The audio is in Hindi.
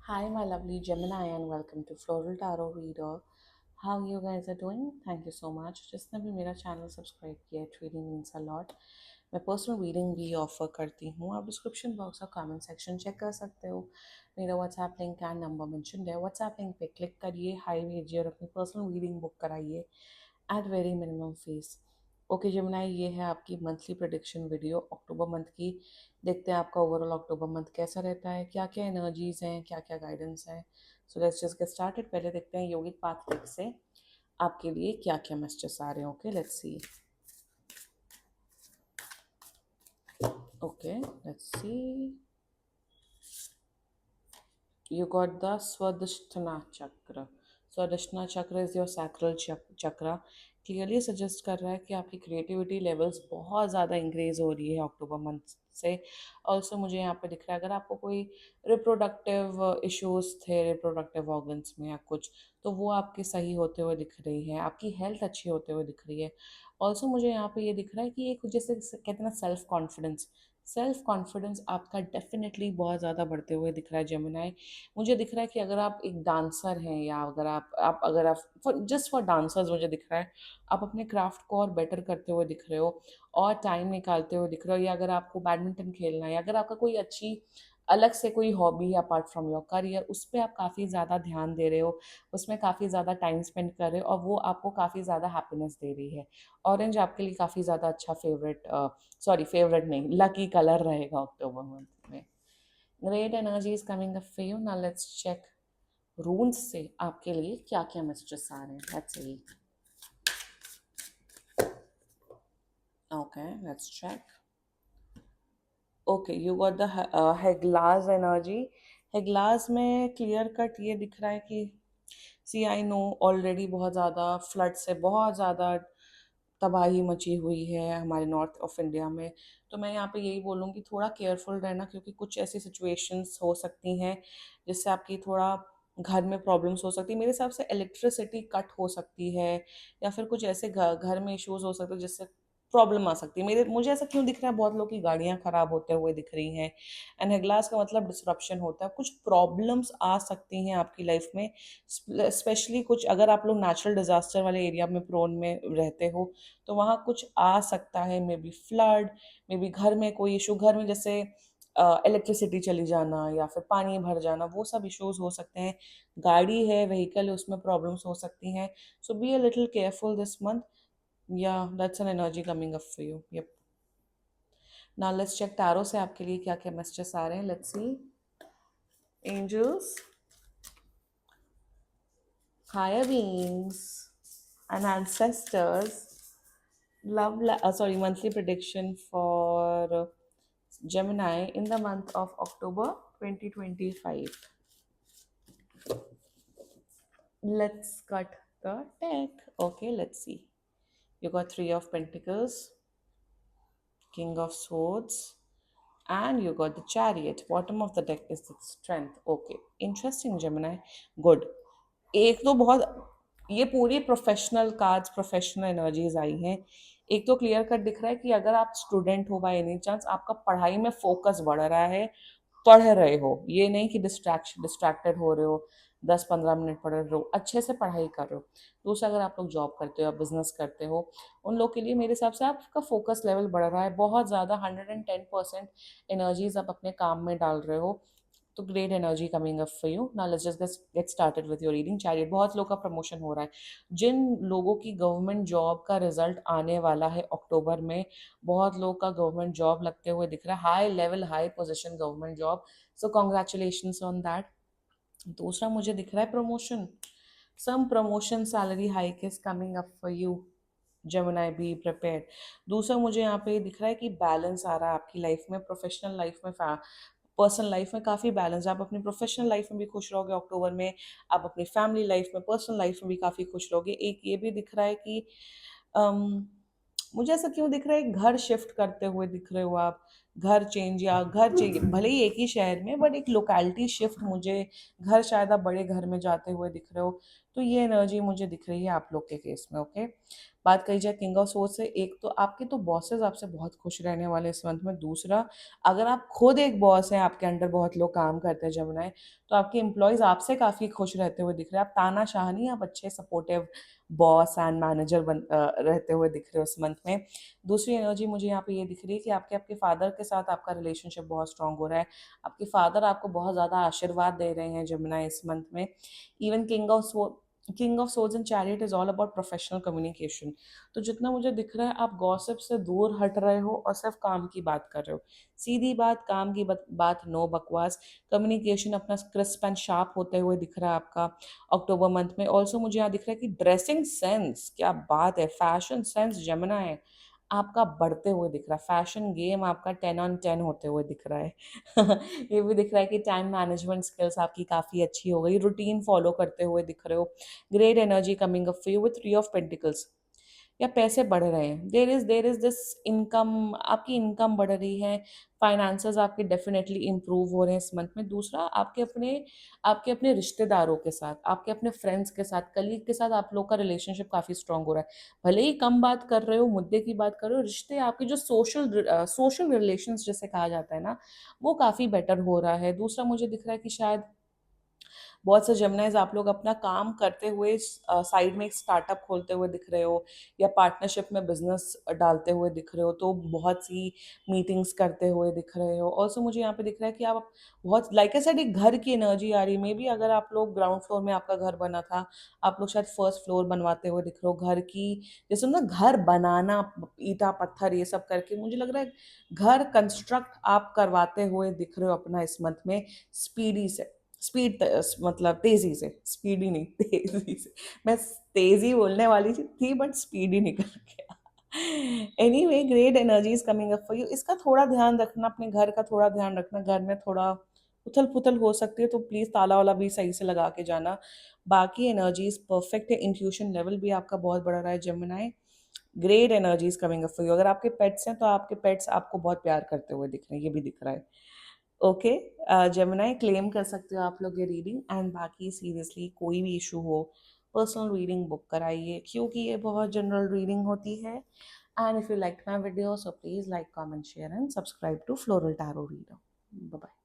Hi, my lovely Gemini, and welcome to Floral Tarot Reader. How you guys are doing? Thank you so much. जिसने भी मेरा चैनल सब्सक्राइब किया है, it really means a lot. मैं पर्सनल रीडिंग भी ऑफर करती हूँ। आप डिस्क्रिप्शन बॉक्स और कमेंट सेक्शन चेक कर सकते हो। मेरा WhatsApp link and number mention है। व्हाट्सएप लिंक पे क्लिक करिए, हाई भेजिए और अपनी पर्सनल रीडिंग बुक कराइए at very minimum fees. Okay जमुनाई, ये है आपकी monthly prediction video October month की। देखते हैं आपका ओवरऑल अक्टूबर मंथ कैसा रहता है, क्या क्या एनर्जीज हैं, क्या क्या गाइडेंस है। So let's just get started. पहले देखते हैं योगिक पाथ लिंक से आपके लिए क्या क्या मैसेजेस आ रहे हैं। Okay let's see. Okay let's see. You got the Swadhisthana chakra. Swadhisthana chakra is your sacral chakra. Clearly suggest कर रहा है कि आपकी क्रिएटिविटी लेवल्स बहुत ज़्यादा इंक्रीज हो रही है अक्टूबर मंथ से। ऑल्सो मुझे यहाँ पे दिख रहा है अगर आपको कोई रिप्रोडक्टिव इश्यूज थे रिप्रोडक्टिव ऑर्गन्स में या कुछ, तो वो आपके सही होते हुए दिख रही है, आपकी हेल्थ अच्छी होते हुए दिख रही है। ऑल्सो मुझे यहाँ पे ये दिख रहा है कि एक जैसे कहते हैं ना सेल्फ कॉन्फिडेंस आपका डेफिनेटली बहुत ज़्यादा बढ़ते हुए दिख रहा है जेमिनाई। मुझे दिख रहा है कि अगर आप एक डांसर हैं या अगर आप जस्ट फॉर डांसर्स मुझे दिख रहा है आप अपने क्राफ्ट को और बेटर करते हुए दिख रहे हो और टाइम निकालते हुए दिख रहे हो। या अगर आपको बैडमिंटन खेलना है या अगर आपका कोई अच्छी अलग से कोई हॉबी है अपार्ट फ्रॉम योर करियर, उस पर आप काफ़ी ज़्यादा ध्यान दे रहे हो, उसमें काफ़ी ज़्यादा टाइम स्पेंड कर रहे हो और वो आपको काफ़ी ज़्यादा हैप्पीनेस दे रही है। ऑरेंज आपके लिए काफ़ी ज़्यादा अच्छा फेवरेट नहीं, लकी कलर रहेगा अक्टूबर मंथ में। Great energy is coming up for you. Now let's check runes से आपके लिए क्या क्या मैसेजेस आ रहे हैं। Let's see. Okay let's check. Okay you got the Hagalaz energy. Hagalaz में क्लियर कट ये दिख रहा है कि सी आई नो ऑलरेडी बहुत ज़्यादा फ्लड से बहुत ज़्यादा तबाही मची हुई है हमारे नॉर्थ ऑफ इंडिया में। तो मैं यहाँ पे यही बोलूँगी थोड़ा केयरफुल रहना, क्योंकि कुछ ऐसी सिचुएशंस हो सकती हैं जिससे आपकी थोड़ा घर में प्रॉब्लम्स हो सकती है। मेरे हिसाब से इलेक्ट्रिसिटी कट हो सकती है या फिर कुछ ऐसे घर में इश्यूज हो सकते हैं जिससे प्रॉब्लम आ सकती है। मुझे ऐसा क्यों दिख रहा है, बहुत लोग की गाड़ियाँ खराब होते हुए दिख रही हैं। एंड हेग्लास का मतलब डिसरप्शन होता है, कुछ प्रॉब्लम्स आ सकती हैं आपकी लाइफ में। स्पेशली कुछ अगर आप लोग नेचुरल डिजास्टर वाले एरिया में प्रोन में रहते हो तो वहाँ कुछ आ सकता है। May be flood, may be घर में कोई इशू, घर में जैसे इलेक्ट्रिसिटी चली जाना या फिर पानी भर जाना, वो सब इश्यूज हो सकते हैं। गाड़ी है, व्हीकल है, उसमें प्रॉब्लम्स हो सकती हैं। So be a little careful this month. या that's an energy coming up for you. Yup. Now let's check tarot से आपके लिए क्या क्या मैसेजेस आ रहे हैं। Let's see. Angels, higher beings, and ancestors. Monthly prediction for Gemini in the month of October 2025. Let's cut the deck. Okay, let's see. You got Three of Pentacles, King of Swords, and you got the Chariot. Bottom of the deck is the Strength. Okay, interesting Gemini. Good. एक तो बहुत ये पूरी प्रोफेशनल कार्ड्स, प्रोफेशनल एनर्जीज आई हैं। एक तो क्लियर कट दिख रहा है कि अगर आप स्टूडेंट हो बाय एनी चांस, आपका पढ़ाई में फोकस बढ़ रहा है, पढ़ रहे हो, ये नहीं कि डिस्ट्रैक्टेड हो रहे हो, 10-15 मिनट पढ़ रहे हो, अच्छे से पढ़ाई कर रहे हो। दूसरा, अगर आप लोग जॉब करते हो या बिजनेस करते हो, उन लोग के लिए मेरे हिसाब से आपका फोकस लेवल बढ़ रहा है बहुत ज़्यादा। 110% एनर्जीज आप अपने काम में डाल रहे हो। तो great energy coming up for you. Now let's just get started with your reading. Chariot, बहुत लोग का प्रमोशन हो रहा है। जिन लोगों की गवर्नमेंट जॉब का रिजल्ट आने वाला है अक्टूबर में, बहुत लोग का गवर्नमेंट जॉब लगते हुए दिख रहा है, high level high position government job. So congratulations on that. दूसरा मुझे दिख रहा है promotion, some promotion salary hike is coming up for you Gemini, be prepared. दूसरा मुझे यहाँ पे दिख रहा है कि बैलेंस आ रहा है आपकी लाइफ में, प्रोफेशनल लाइफ में, पर्सनल लाइफ में काफ़ी बैलेंस। आप अपनी प्रोफेशनल लाइफ में भी खुश रहोगे अक्टूबर में, आप अपनी फैमिली लाइफ में, पर्सनल लाइफ में भी काफ़ी खुश रहोगे। एक ये भी दिख रहा है कि अम, मुझे ऐसा क्यों दिख रहा है, घर शिफ्ट करते हुए दिख रहे हो आप, घर चेंज, भले ही एक ही शहर में, बट एक लोकेलिटी शिफ्ट, मुझे घर शायद आप बड़े घर में जाते हुए दिख रहे हो। तो ये एनर्जी मुझे दिख रही है आप लोग के केस में। ओके, बात करी जाए किंग ऑफ सोर्स से, एक तो आपके तो बॉसेस आपसे बहुत खुश रहने वाले इस मंथ में। दूसरा, अगर आप खुद एक बॉस हैं, आपके अंडर बहुत लोग काम करते हैं जमुनाएं, तो आपके एम्प्लॉयज आपसे काफी खुश रहते हुए दिख रहे हैं। आप तानाशाह नहीं, आप अच्छे सपोर्टिव बॉस एंड मैनेजर रहते हुए दिख रहे हो इस मंथ में। दूसरी एनर्जी मुझे यहाँ पे ये दिख रही है कि आपके फादर के साथ आपका रिलेशनशिप बहुत स्ट्रांग हो रहा है। आपके फादर आपको बहुत ज़्यादा आशीर्वाद दे रहे हैं जमुना इस मंथ में। Even king of swords and chariot is all about professional communication. तो जितना मुझे दिख रहा है, आप गॉसिप से दूर हट रहे हो और सिर्फ काम की बात कर रहे हो। सीधी बात, काम की बात, नो बकवास। कम्युनिकेशन अपना क्रिस्प एंड शार्प होते हुए दिख रहा है आपका अक्टूबर मंथ में। ऑल्सो मुझे यहाँ दिख रहा है कि ड्रेसिंग सेंस, क्या बात है, फैशन सेंस जमुना है आपका बढ़ते हुए दिख रहा है। फैशन गेम आपका 10 on 10 होते हुए दिख रहा है। ये भी दिख रहा है कि टाइम मैनेजमेंट स्किल्स आपकी काफ़ी अच्छी हो गई, रूटीन फॉलो करते हुए दिख रहे हो। Great energy coming up for you with 3 of Pentacles। या पैसे बढ़ रहे हैं, देर इज दिस इनकम, आपकी इनकम बढ़ रही है। फाइनेंसेस आपके डेफिनेटली इंप्रूव हो रहे हैं इस मंथ में। दूसरा, आपके अपने रिश्तेदारों के साथ, आपके अपने फ्रेंड्स के साथ, कलीग के साथ आप लोग का रिलेशनशिप काफ़ी स्ट्रांग हो रहा है। भले ही कम बात कर रहे हो, मुद्दे की बात कर रहे हो, रिश्ते आपके जो सोशल रिलेशंस जैसे कहा जाता है ना, वो काफ़ी बेटर हो रहा है। दूसरा मुझे दिख रहा है कि शायद बहुत से जमनाइज आप लोग अपना काम करते हुए साइड में एक स्टार्टअप खोलते हुए दिख रहे हो, या पार्टनरशिप में बिजनेस डालते हुए दिख रहे हो, तो बहुत सी मीटिंग्स करते हुए दिख रहे हो। ऑल्सो मुझे यहाँ पे दिख रहा है कि आप बहुत, लाइक आई सेड, एक घर की एनर्जी आ रही है। मे बी अगर आप लोग ग्राउंड फ्लोर में आपका घर बना था, आप लोग शायद फर्स्ट फ्लोर बनवाते हुए दिख रहे हो घर की। जैसे ना घर बनाना, ईटा पत्थर ये सब करके, मुझे लग रहा है घर कंस्ट्रक्ट आप करवाते हुए दिख रहे हो अपना इस मंथ में, स्पीडी से। स्पीड मतलब तेजी से, स्पीडी नहीं, तेजी से। मैं तेजी बोलने वाली थी बट स्पीडी निकल गया। Anyway, great energy is coming up for you. इसका थोड़ा ध्यान रखना, अपने घर का थोड़ा ध्यान रखना। घर में थोड़ा उथल पुथल हो सकती है, तो प्लीज ताला वाला भी सही से लगा के जाना। बाकी एनर्जीज परफेक्ट है। इंट्यूशन लेवल भी आपका बहुत बढ़ रहा है जमुनाए। Great energies coming up for you. अगर आपके पेट्स हैं, तो आपके पेट्स आपको बहुत प्यार करते हुए दिख रहे हैं, ये भी दिख रहा है। ओके, जेमिनाई क्लेम कर सकते हो आप लोग ये रीडिंग। एंड बाकी सीरियसली कोई भी इशू हो, पर्सनल रीडिंग बुक कराइए, क्योंकि ये बहुत जनरल रीडिंग होती है। And if you like my video, so please like, comment, share and subscribe to floral tarot reader. Bye.